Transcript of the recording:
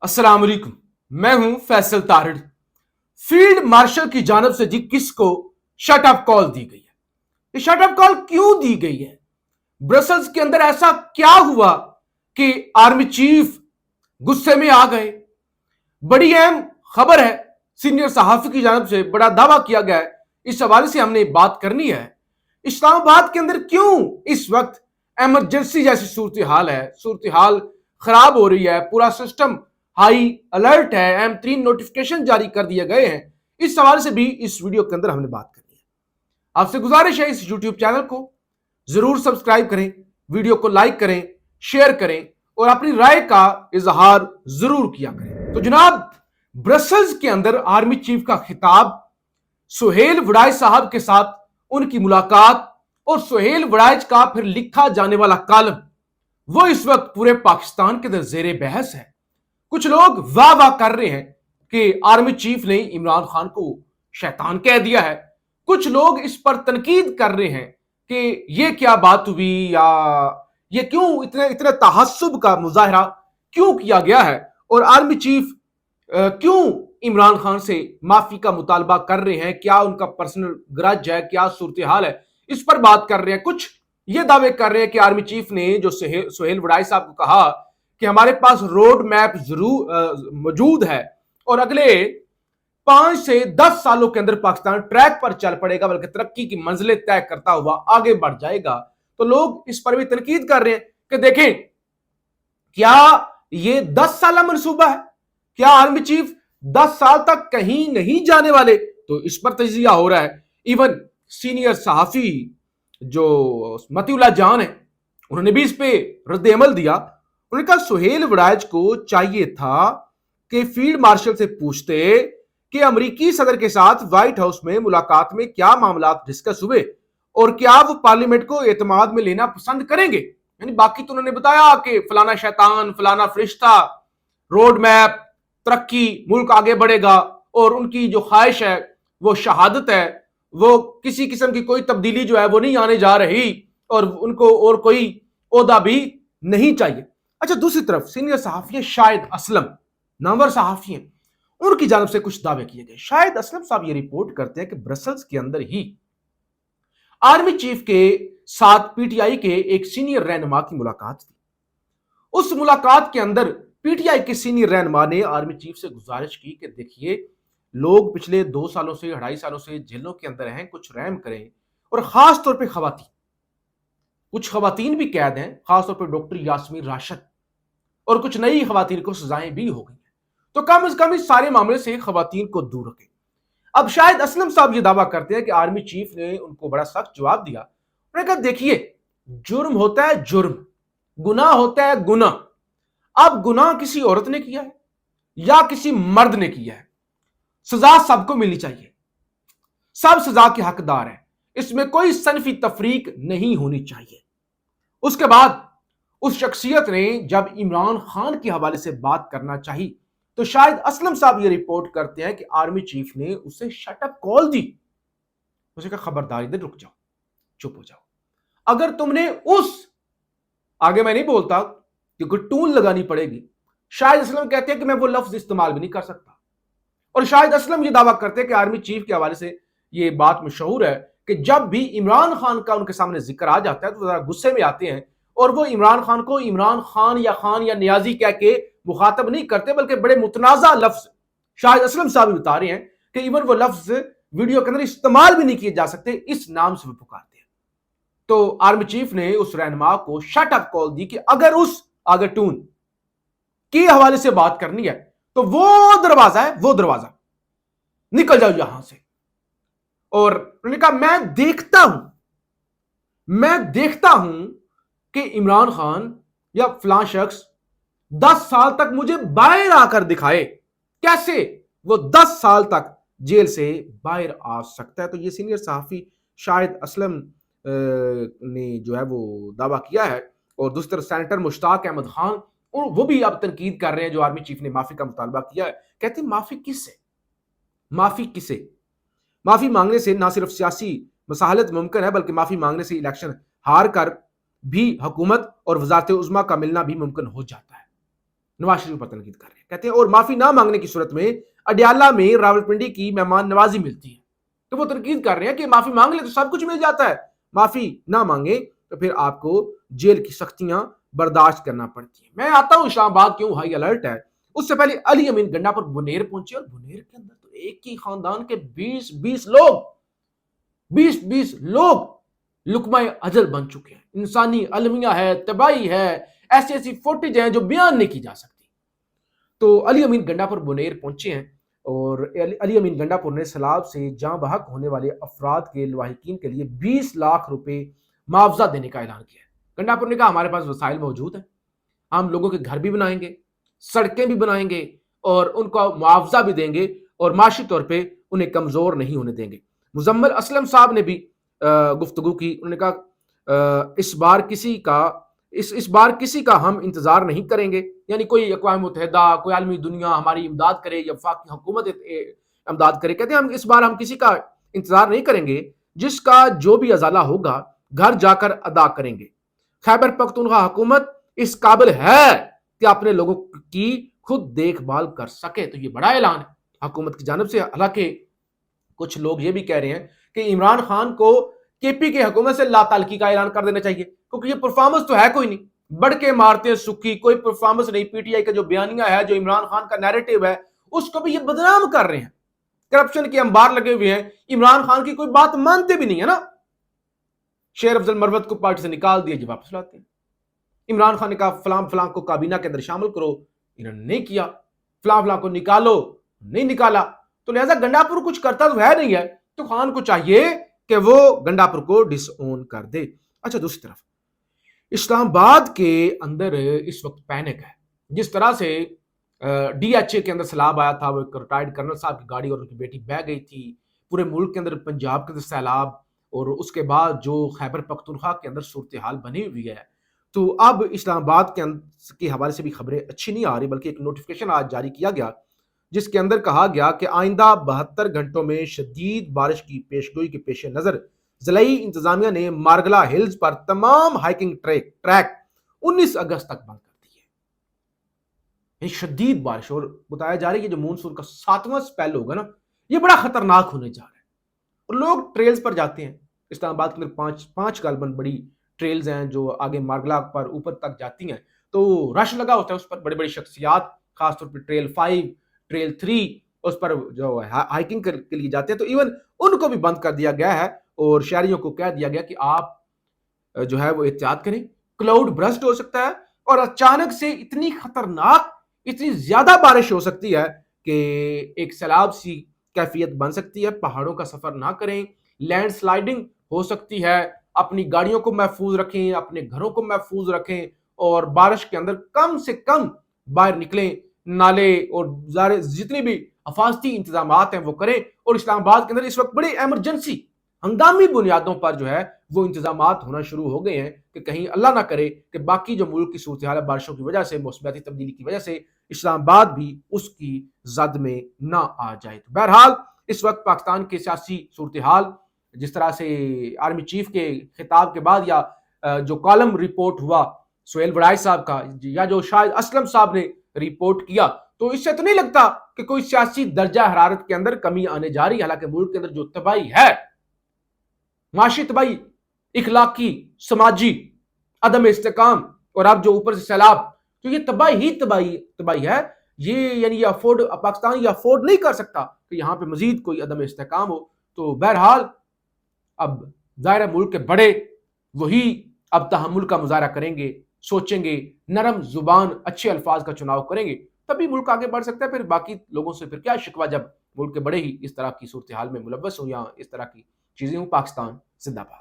अस्सलाम वालेकुम। मैं हूं फैसल तारड़। फील्ड मार्शल की जानब से जी किसको शट अप कॉल दी गई है? ये शट अप कॉल क्यों दी गई है? ब्रसल्स के अंदर ऐसा क्या हुआ कि आर्मी चीफ गुस्से में आ गए? बड़ी अहम खबर है, सीनियर सहाफी की जानब से बड़ा दावा किया गया है। इस हवाले से हमने बात करनी है। इस्लामाबाद के अंदर क्यों इस वक्त एमरजेंसी जैसी सूरत हाल है, सूरत हाल खराब हो रही है, पूरा सिस्टम हाई अलर्ट है, M3 नोटिफिकेशन जारी कर दिए गए हैं। इस हवाले से भी इस वीडियो के अंदर हमने बात करनी है। आपसे गुजारिश है इस यूट्यूब चैनल को जरूर सब्सक्राइब करें, वीडियो को लाइक करें, शेयर करें और अपनी राय का इजहार जरूर किया करें। तो जनाब, ब्रसल्स के अंदर आर्मी चीफ का खिताब, सुहेल वड़ाइच साहब के साथ उनकी मुलाकात और सुहेल वड़ाइच का फिर लिखा जाने वाला कॉलम, वो इस वक्त पूरे पाकिस्तान के अंदर जेरे बहस है। कुछ लोग वाह वाह कर रहे हैं कि आर्मी चीफ ने इमरान खान को शैतान कह दिया है। कुछ लोग इस पर तनकीद कर रहे हैं कि ये क्या बात हुई, या ये क्यों इतने इतने तहस्सुब का मुजाहरा क्यों किया गया है, और आर्मी चीफ क्यों इमरान खान से माफी का मुतालबा कर रहे हैं, क्या उनका पर्सनल ग्रज है, क्या सूरत हाल है, इस पर बात कर रहे हैं। कुछ ये दावे कर रहे हैं कि आर्मी चीफ ने जो सुहेल वड़ाइच साहब को कहा कि हमारे पास रोड मैप जरूर मौजूद है और अगले 5 से 10 सालों के अंदर पाकिस्तान ट्रैक पर चल पड़ेगा, बल्कि तरक्की की मंजिलें तय करता हुआ आगे बढ़ जाएगा। तो लोग इस पर भी तनकीद कर रहे हैं कि देखें, क्या ये 10 साल मंसूबा है? क्या आर्मी चीफ 10 साल तक कहीं नहीं जाने वाले? तो इस पर तजिया हो रहा है। इवन सीनियर सहाफी जो मतीउल्लाह जान है, उन्होंने भी इस पे रद्द अमल दिया। उन्होंने कहा सुहेल वड़ाइच को चाहिए था कि फील्ड मार्शल से पूछते कि अमेरिकी सदर के साथ व्हाइट हाउस में मुलाकात में क्या मामला डिस्कस हुए और क्या वो पार्लियामेंट को एतमाद में लेना पसंद करेंगे। यानी बाकी तो उन्होंने बताया कि फलाना शैतान, फलाना फरिश्ता, रोड मैप, तरक्की, मुल्क आगे बढ़ेगा, और उनकी जो ख्वाहिश है वो शहादत है, वो किसी किस्म की कोई तब्दीली जो है वो नहीं आने जा रही, और उनको और कोई ओहदा भी नहीं चाहिए। अच्छा, दूसरी तरफ सीनियर सहाफी शाहिद असलम, नामवर सहाफी हैं, उनकी जानब से कुछ दावे किए गए। शाहिद असलम साहब ये रिपोर्ट करते हैं कि ब्रसल्स के अंदर ही आर्मी चीफ के साथ पीटीआई के एक सीनियर रहनुमा की मुलाकात थी। उस मुलाकात के अंदर पीटीआई के सीनियर रहनुमा ने आर्मी चीफ से गुजारिश की कि देखिए, लोग पिछले 2 सालों से 2.5 सालों से जेलों के अंदर हैं, कुछ रहम करें, और खास तौर पे खवातीन, कुछ खवातीन भी कैद हैं, खासतौर पर डॉक्टर यास्मीन राशिद, और कुछ नई खवातीन को सजाएं भी हो गई हैं। तो कम से कम इस सारे मामले से खवातीन को दूर रखें। अब शाहिद असलम साहब ये दावा करते हैं कि आर्मी चीफ ने उनको बड़ा सख्त जवाब दिया। उन्होंने कहा देखिए, जुर्म होता है जुर्म, गुनाह होता है गुनाह। अब गुनाह किसी औरत ने किया है या किसी मर्द ने किया है, सजा सबको मिलनी चाहिए, सब सजा के हकदार हैं, इसमें कोई सनफी तफरीक नहीं होनी चाहिए। उसके बाद उस शख्सियत ने जब इमरान खान के हवाले से बात करना चाहिए तो शाहिद असलम साहब ये रिपोर्ट करते हैं कि आर्मी चीफ ने उसे शटअप कॉल दी। उसे कहा खबरदार, इधर रुक जाओ, चुप हो जाओ। अगर तुमने आगे मैं नहीं बोलता क्योंकि टून लगानी पड़ेगी। शाहिद असलम कहते हैं कि मैं वो लफ्ज इस्तेमाल भी नहीं कर सकता। और शाहिद असलम ये दावा करते हैं कि आर्मी चीफ के हवाले से ये बात मशहूर है कि जब भी इमरान खान का उनके सामने जिक्र आ जाता है तो जरा गुस्से में आते हैं, और वो इमरान खान को इमरान खान या नियाजी कह के मुखातब नहीं करते, बल्कि बड़े मुतनाज़ा लफ्ज शाहिद असलम साहब बता रहे हैं कि इवन वो लफ्ज वीडियो के अंदर इस्तेमाल भी नहीं किए जा सकते, इस नाम से वो पुकारते हैं। तो आर्मी चीफ ने उस रहनुमा को शट अप कॉल दी कि अगर उस आगे टून के हवाले से बात करनी है तो वो दरवाजा है, वो दरवाजा, निकल जाओ यहां से। और उन्होंने कहा मैं देखता हूं कि इमरान खान या फलां शख्स 10 साल तक मुझे बाहर आकर दिखाए कैसे वो 10 साल तक जेल से बाहर आ सकता है। तो ये सीनियर सहाफी शाहिद असलम ने जो है वो दावा किया है। और दूसरी तरफ सेनेटर मुश्ताक अहमद खान, वो भी अब तनकीद कर रहे हैं जो आर्मी चीफ ने माफी का मुतालबा किया है। कहते हैं माफी किससे? माफी मांगने से ना सिर्फ सियासी मसाहलत मुमकिन है, बल्कि माफी मांगने से इलेक्शन हार कर भी हुकूमत और वजारत उज़्मा का मिलना भी मुमकिन हो जाता है। नवाज शरीफ पर तनकीद कर रहे हैं, कहते हैं और माफी ना मांगने की सूरत में अडियाला में रावलपिंडी की मेहमान नवाजी मिलती है। तो वो तनकीद कर रहे हैं कि माफी मांग ले तो सब कुछ मिल जाता है, माफी ना मांगे तो फिर आपको जेल की सख्तियां बर्दाश्त करना पड़ती है। मैं आता हूं इस्लामाबाद, क्यों हाई अलर्ट है। उससे पहले अली अमीन गंडापुर बुनेर पहुंचे और बुनेर के अंदर तो एक ही खानदान के 20-20 लोग लुकमा अजल बन चुके हैं। इंसानी अलमिया है, तबाही है, ऐसी ऐसी फुटेज हैं जो बयान नहीं की जा सकती। तो अली अमीन गंडापुर बुनेर पहुंचे हैं और अली अमीन गंडापुर ने सैलाब से जाँ बहक होने वाले अफराद के लवाहिकीन के लिए 20 लाख रुपए मुआवजा देने का ऐलान किया है। गंडापुर ने कहा हमारे पास वसाइल मौजूद हैं, हम लोगों के घर भी बनाएंगे, सड़कें भी बनाएंगे और उनको मुआवजा भी देंगे और माशी तौर पर उन्हें कमजोर नहीं होने देंगे। मुजम्मिल असलम साहब ने भी गुफ्तगू की। उन्होंने कहा इस बार किसी का हम इंतजार नहीं करेंगे, यानी कोई अक़वाम मुत्तहिदा, कोई आलमी दुनिया हमारी इमदाद करे या वफाकी हुकूमत इमदाद करे। कहते हैं हम इस बार हम किसी का इंतजार नहीं करेंगे, जिसका जो भी अजाला होगा घर जाकर अदा करेंगे। खैबर पख्तूनख्वा हुकूमत इस काबिल है कि अपने लोगों की खुद देखभाल कर सके। तो ये बड़ा ऐलान है हुकूमत की जानिब से। हालांकि कुछ लोग ये भी कह रहे हैं कि इमरान खान को केपी की हुकूमत से लाताल्की का ऐलान कर देना चाहिए, क्योंकि ये परफॉर्मेंस तो है कोई नहीं, बढ़ के मारते हैं सुखी, कोई परफॉर्मेंस नहीं। पीटीआई का जो बयानिया है, जो इमरान खान का नैरेटिव है, उसको भी ये बदनाम कर रहे हैं। करप्शन के अंबार लगे हुए हैं, इमरान खान की कोई बात मानते भी नहीं है ना। शेर अफजल मरवत को पार्टी से निकाल दिया, जी वापस लाते हैं। इमरान खान ने कहा फलां फलां को काबीना के अंदर शामिल करो, इन्होंने नहीं किया। फलां फलां को निकालो, नहीं निकाला। तो लिहाजा गंडापुर कुछ करता तो है नहीं है, तो खान को चाहिए कि वो गंडापुर को डिसओन कर दे। अच्छा, दूसरी तरफ इस्लामाबाद के अंदर इस वक्त पैनिक है। जिस तरह से डीएचए के अंदर सैलाब आया था, वो एक रिटायर्ड कर्नल साहब की गाड़ी और उनकी बेटी बह गई थी। पूरे मुल्क के अंदर, पंजाब के अंदर सैलाब, और उसके बाद जो खैबर पख्तूनख्वा के अंदर सूरत हाल बनी हुई है। तो अब इस्लामाबाद के हवाले से भी खबरें अच्छी नहीं आ रही, बल्कि एक नोटिफिकेशन आज जारी किया गया जिसके अंदर कहा गया कि आइंदा 72 घंटों में शदीद बारिश की पेशगोई के पेश नजर ज़िलाई इंतजामिया ने मारगला हिल्स पर तमाम हाइकिंग ट्रैक 19 अगस्त तक बंद कर दिए। शदीद बारिश, और बताया जा रहा है कि जो मानसून का 7वां स्पेल होगा ना, ये बड़ा खतरनाक होने जा रहा है। और लोग ट्रेल्स पर जाते हैं। इस्लामाबाद के अंदर पांच गालबन बड़ी ट्रेल्स हैं जो आगे मारगला पर ऊपर तक जाती हैं, तो रश लगा होता है उस पर। बड़ी बड़ी शख्सियात, खासतौर पर ट्रेल 5, ट्रेल 3, उस पर जो हाइकिंग के लिए जाते हैं, तो इवन उनको भी बंद कर दिया गया है और शहरियों को कह दिया गया कि आप जो है वो एहतियात करें, क्लाउड ब्रस्ट हो सकता है और अचानक से इतनी खतरनाक, इतनी ज्यादा बारिश हो सकती है कि एक सैलाब सी कैफियत बन सकती है। पहाड़ों का सफर ना करें, लैंडस्लाइडिंग हो सकती है। अपनी गाड़ियों को महफूज रखें, अपने घरों को महफूज रखें और बारिश के अंदर कम से कम बाहर निकलें। नाले और जितनी भी हिफाजती इंतजाम हैं वो करें। और इस्लामाबाद के अंदर इस वक्त बड़ी एमरजेंसी, हंगामी बुनियादों पर जो है वो इंतजाम होना शुरू हो गए हैं कि कहीं अल्लाह ना करे कि बाकी जो मुल्क की सूरत हाल बारिशों की वजह से, मौसमियाती तब्दीली की वजह से इस्लामाबाद भी उसकी जद में ना आ जाए। तो बहरहाल इस वक्त पाकिस्तान की सियासी सूरत हाल, जिस तरह से आर्मी चीफ के खिताब के बाद या जो कॉलम रिपोर्ट हुआ सुहेल वड़ाई साहब का, या जो शाहिद असलम साहब ने रिपोर्ट किया, तो इससे तो नहीं लगता कि कोई सियासी दर्जा हरारत के अंदर कमी आने जा रही है। हालांकि मुल्क के अंदर जो तबाही है, माशी तबाही, इखलाकी, समाजी अदम इस्तेकाम, और अब जो ऊपर से सैलाब, तो ये तबाही है। ये यानी पाकिस्तान ये अफोर्ड नहीं कर सकता कि यहां पे मजीद कोई अदम इस्तेकाम हो। तो बहरहाल अब ज़ाहिर मुल्क के बड़े वही अब तहम्मुल का मुजाहरा करेंगे, सोचेंगे, नरम जुबान, अच्छे अल्फाज का चुनाव करेंगे, तभी मुल्क आगे बढ़ सकता है। फिर बाकी लोगों से फिर क्या शिकवा, जब मुल्क के बड़े ही इस तरह की सूरत हाल में मुलव्वस हो या इस तरह की चीजें हो। पाकिस्तान जिंदाबाद।